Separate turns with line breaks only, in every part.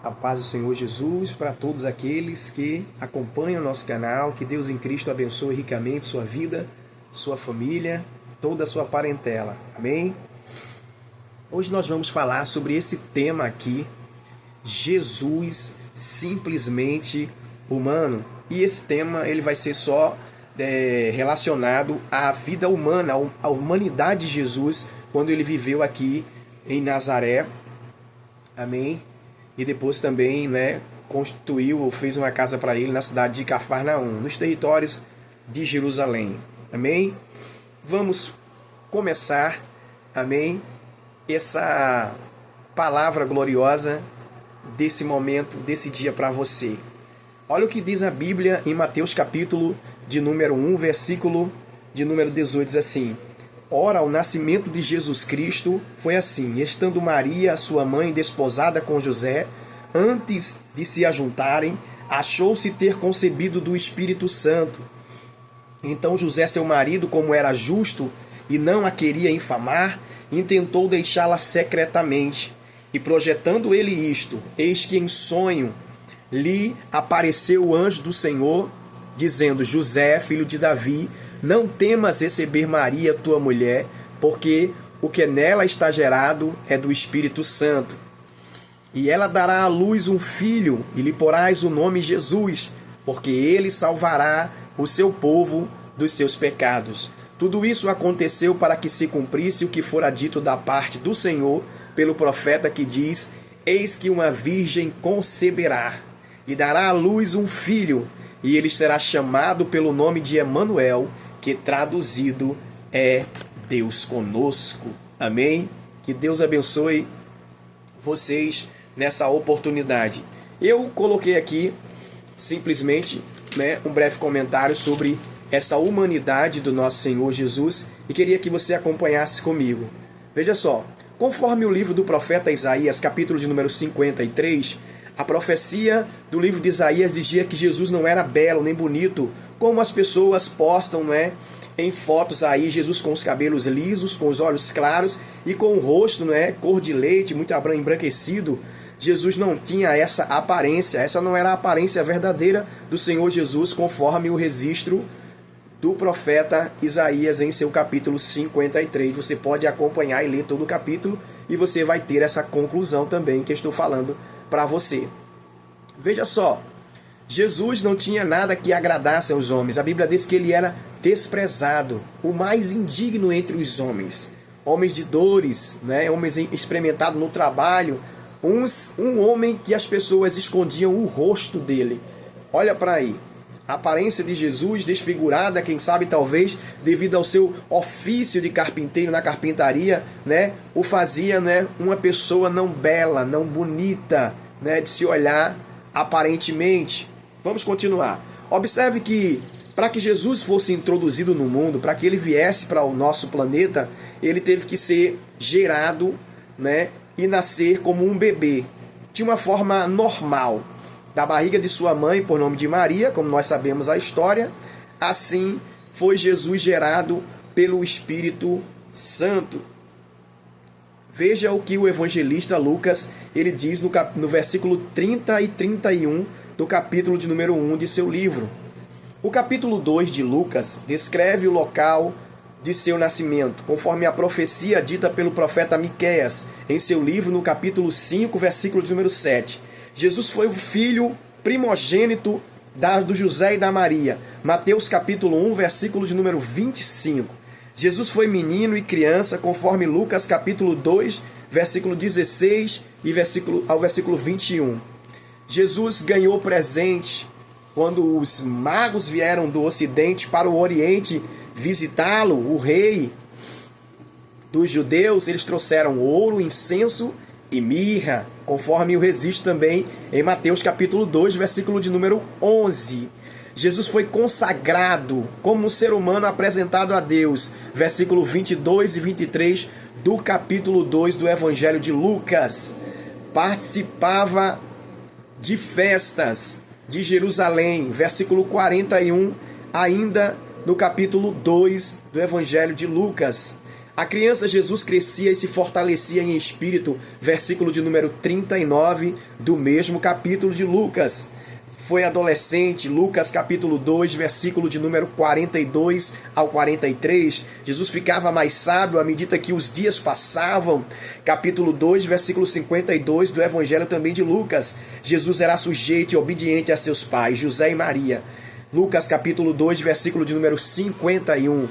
A paz do Senhor Jesus para todos aqueles que acompanham o nosso canal. Que Deus em Cristo abençoe ricamente sua vida, sua família, toda a sua parentela. Amém? Hoje nós vamos falar sobre esse tema aqui, Jesus simplesmente humano. E esse tema ele vai ser só relacionado à vida humana, à humanidade de Jesus quando ele viveu aqui em Nazaré. Amém? E depois também, constituiu ou fez uma casa para ele na cidade de Cafarnaum, nos territórios de Jerusalém. Amém? Vamos começar, amém, essa palavra gloriosa desse momento, desse dia para você. Olha o que diz a Bíblia em Mateus capítulo de número 1, versículo de número 18, diz assim: Ora, o nascimento de Jesus Cristo foi assim: estando Maria, sua mãe, desposada com José, antes de se ajuntarem, achou-se ter concebido do Espírito Santo. Então José, seu marido, como era justo e não a queria infamar, intentou deixá-la secretamente. E projetando ele isto, eis que em sonho lhe apareceu o anjo do Senhor, dizendo: José, filho de Davi, não temas receber Maria, tua mulher, porque o que nela está gerado é do Espírito Santo. E ela dará à luz um filho, e lhe porás o nome Jesus, porque ele salvará o seu povo dos seus pecados. Tudo isso aconteceu para que se cumprisse o que fora dito da parte do Senhor pelo profeta, que diz: Eis que uma virgem conceberá e dará à luz um filho, e ele será chamado pelo nome de Emanuel, que traduzido é Deus conosco. Amém? Que Deus abençoe vocês nessa oportunidade. Eu coloquei aqui simplesmente um breve comentário sobre essa humanidade do nosso Senhor Jesus e queria que você acompanhasse comigo. Veja só, conforme o livro do profeta Isaías, capítulo de número 53, a profecia do livro de Isaías dizia que Jesus não era belo nem bonito, como as pessoas postam, em fotos aí, Jesus com os cabelos lisos, com os olhos claros e com o rosto, cor de leite, muito embranquecido. Jesus não tinha essa aparência, essa não era a aparência verdadeira do Senhor Jesus, conforme o registro do profeta Isaías em seu capítulo 53. Você pode acompanhar e ler todo o capítulo e você vai ter essa conclusão também que eu estou falando para você. Veja só, Jesus não tinha nada que agradasse aos homens. A Bíblia diz que ele era desprezado, o mais indigno entre os homens. Homens de dores, homens experimentados no trabalho, um homem que as pessoas escondiam o rosto dele. Olha para aí, a aparência de Jesus desfigurada, quem sabe talvez devido ao seu ofício de carpinteiro na carpintaria, o fazia uma pessoa não bela, não bonita, de se olhar aparentemente. Vamos continuar. Observe que para que Jesus fosse introduzido no mundo, para que ele viesse para o nosso planeta, ele teve que ser gerado, e nascer como um bebê, de uma forma normal, da barriga de sua mãe, por nome de Maria, como nós sabemos a história. Assim foi Jesus gerado pelo Espírito Santo. Veja o que o evangelista Lucas ele diz no versículo 30 e 31 do capítulo de número 1 de seu livro. O capítulo 2 de Lucas descreve o local de seu nascimento, conforme a profecia dita pelo profeta Miqueias em seu livro no capítulo 5, versículo de número 7. Jesus foi o filho primogênito do José e da Maria. Mateus capítulo 1, versículo de número 25. Jesus foi menino e criança, conforme Lucas capítulo 2, versículo 16 e ao versículo 21. Jesus ganhou presente quando os magos vieram do Ocidente para o Oriente visitá-lo, o rei dos judeus. Eles trouxeram ouro, incenso e mirra, conforme o registro também em Mateus capítulo 2, versículo de número 11. Jesus foi consagrado como um ser humano apresentado a Deus, versículo 22 e 23 do capítulo 2 do Evangelho de Lucas. Participava de festas de Jerusalém, versículo 41, ainda no capítulo 2 do Evangelho de Lucas. A criança Jesus crescia e se fortalecia em espírito, versículo de número 39 do mesmo capítulo de Lucas. Foi adolescente, Lucas capítulo 2, versículo de número 42 ao 43. Jesus ficava mais sábio à medida que os dias passavam. Capítulo 2, versículo 52 do Evangelho também de Lucas. Jesus era sujeito e obediente a seus pais, José e Maria. Lucas capítulo 2, versículo de número 51.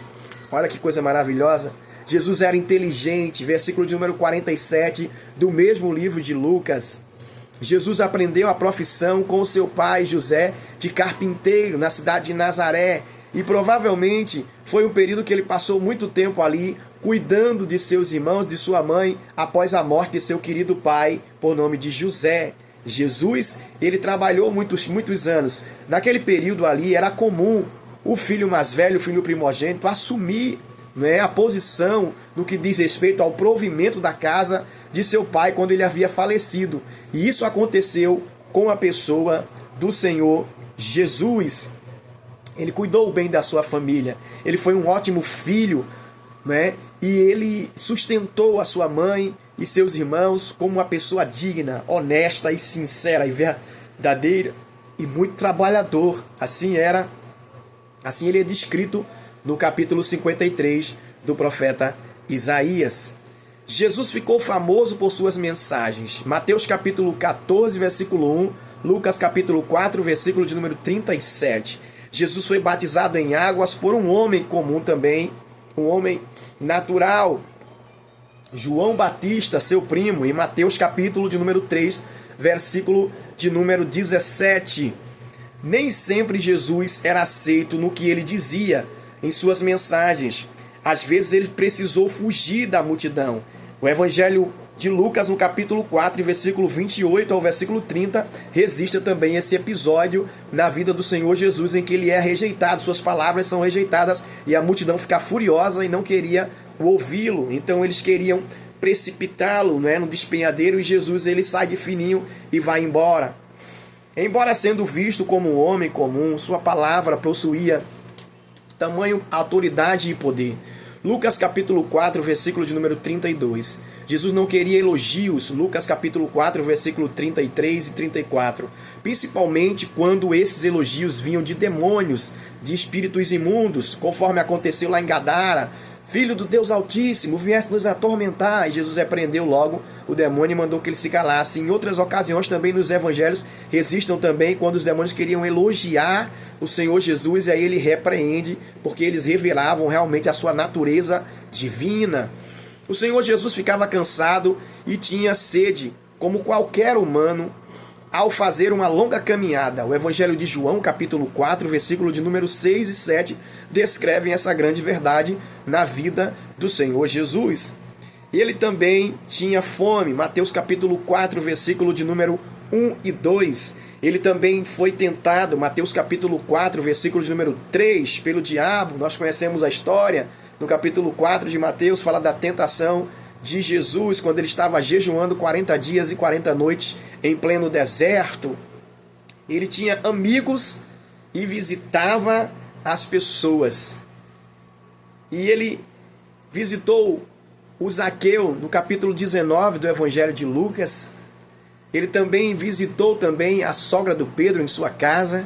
Olha que coisa maravilhosa. Jesus era inteligente, versículo de número 47 do mesmo livro de Lucas. Jesus aprendeu a profissão com seu pai José de carpinteiro na cidade de Nazaré e provavelmente foi um período que ele passou muito tempo ali cuidando de seus irmãos, de sua mãe, após a morte de seu querido pai por nome de José. Jesus, ele trabalhou muitos anos. Naquele período ali era comum o filho mais velho, o filho primogênito, assumir a posição no que diz respeito ao provimento da casa de seu pai quando ele havia falecido. E isso aconteceu com a pessoa do Senhor Jesus. Ele cuidou bem da sua família. Ele foi um ótimo filho, e ele sustentou a sua mãe e seus irmãos como uma pessoa digna, honesta e sincera e verdadeira e muito trabalhador. Assim ele é descrito no capítulo 53 do profeta Isaías. Jesus ficou famoso por suas mensagens. Mateus capítulo 14, versículo 1, Lucas capítulo 4, versículo de número 37. Jesus foi batizado em águas por um homem comum também, um homem natural, João Batista, seu primo, em Mateus capítulo de número 3, versículo de número 17. Nem sempre Jesus era aceito no que ele dizia em suas mensagens. Às vezes ele precisou fugir da multidão. O Evangelho de Lucas, no capítulo 4, versículo 28 ao versículo 30, registra também esse episódio na vida do Senhor Jesus, em que ele é rejeitado, suas palavras são rejeitadas e a multidão fica furiosa e não queria ouvi-lo. Então eles queriam precipitá-lo, no despenhadeiro, e Jesus ele sai de fininho e vai embora. Embora sendo visto como um homem comum, sua palavra possuía tamanho, autoridade e poder. Lucas capítulo 4, versículo de número 32. Jesus não queria elogios. Lucas capítulo 4, versículo 33 e 34. Principalmente quando esses elogios vinham de demônios, de espíritos imundos, conforme aconteceu lá em Gadara. Filho do Deus Altíssimo, viesse nos atormentar. E Jesus repreendeu logo o demônio e mandou que ele se calasse. Em outras ocasiões também nos evangelhos resistam também quando os demônios queriam elogiar o Senhor Jesus, e aí ele repreende, porque eles revelavam realmente a sua natureza divina. O Senhor Jesus ficava cansado e tinha sede, como qualquer humano, ao fazer uma longa caminhada. O Evangelho de João, capítulo 4, versículo de número 6 e 7, descrevem essa grande verdade na vida do Senhor Jesus. Ele também tinha fome. Mateus capítulo 4, versículo de número 1 e 2. Ele também foi tentado. Mateus capítulo 4, versículo de número 3, pelo diabo. Nós conhecemos a história. No capítulo 4 de Mateus fala da tentação de Jesus, quando ele estava jejuando 40 dias e 40 noites em pleno deserto. Ele tinha amigos e visitava as pessoas. E ele visitou o Zaqueu no capítulo 19 do Evangelho de Lucas. Ele também visitou também a sogra do Pedro em sua casa.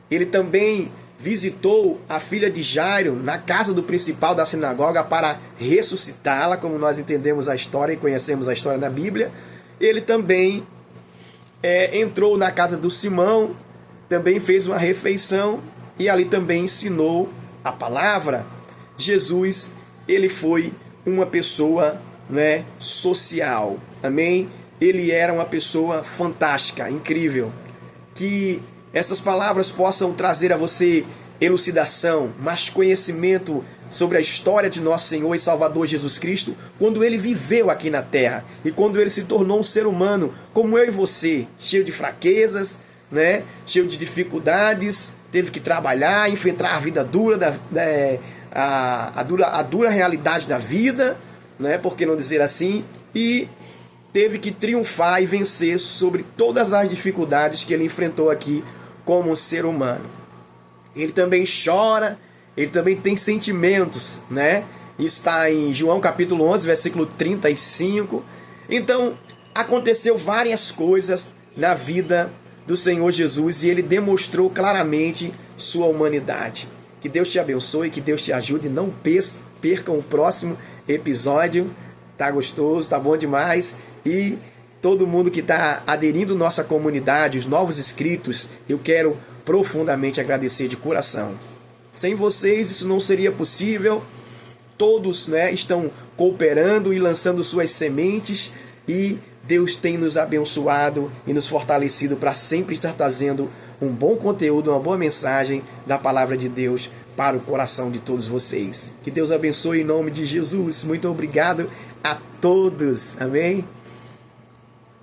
Ele também visitou a filha de Jairo na casa do principal da sinagoga para ressuscitá-la, como nós entendemos a história e conhecemos a história da Bíblia. Ele também entrou na casa do Simão, também fez uma refeição e ali também ensinou a palavra. Jesus, ele foi uma pessoa social, amém? Ele era uma pessoa fantástica, incrível. Que essas palavras possam trazer a você elucidação, mais conhecimento sobre a história de nosso Senhor e Salvador Jesus Cristo, quando ele viveu aqui na terra e quando ele se tornou um ser humano como eu e você, cheio de fraquezas, cheio de dificuldades, teve que trabalhar, enfrentar a vida dura, a dura realidade da vida, por que não dizer assim, e teve que triunfar e vencer sobre todas as dificuldades que ele enfrentou aqui como um ser humano. Ele também chora, ele também tem sentimentos, está em João capítulo 11, versículo 35. Então, aconteceu várias coisas na vida do Senhor Jesus e ele demonstrou claramente sua humanidade. Que Deus te abençoe, que Deus te ajude. Não percam o próximo episódio. Tá gostoso, tá bom demais. E todo mundo que está aderindo à nossa comunidade, os novos inscritos, eu quero profundamente agradecer de coração. Sem vocês isso não seria possível. Todos, né, estão cooperando e lançando suas sementes e Deus tem nos abençoado e nos fortalecido para sempre estar trazendo um bom conteúdo, uma boa mensagem da palavra de Deus para o coração de todos vocês. Que Deus abençoe em nome de Jesus. Muito obrigado a todos. Amém?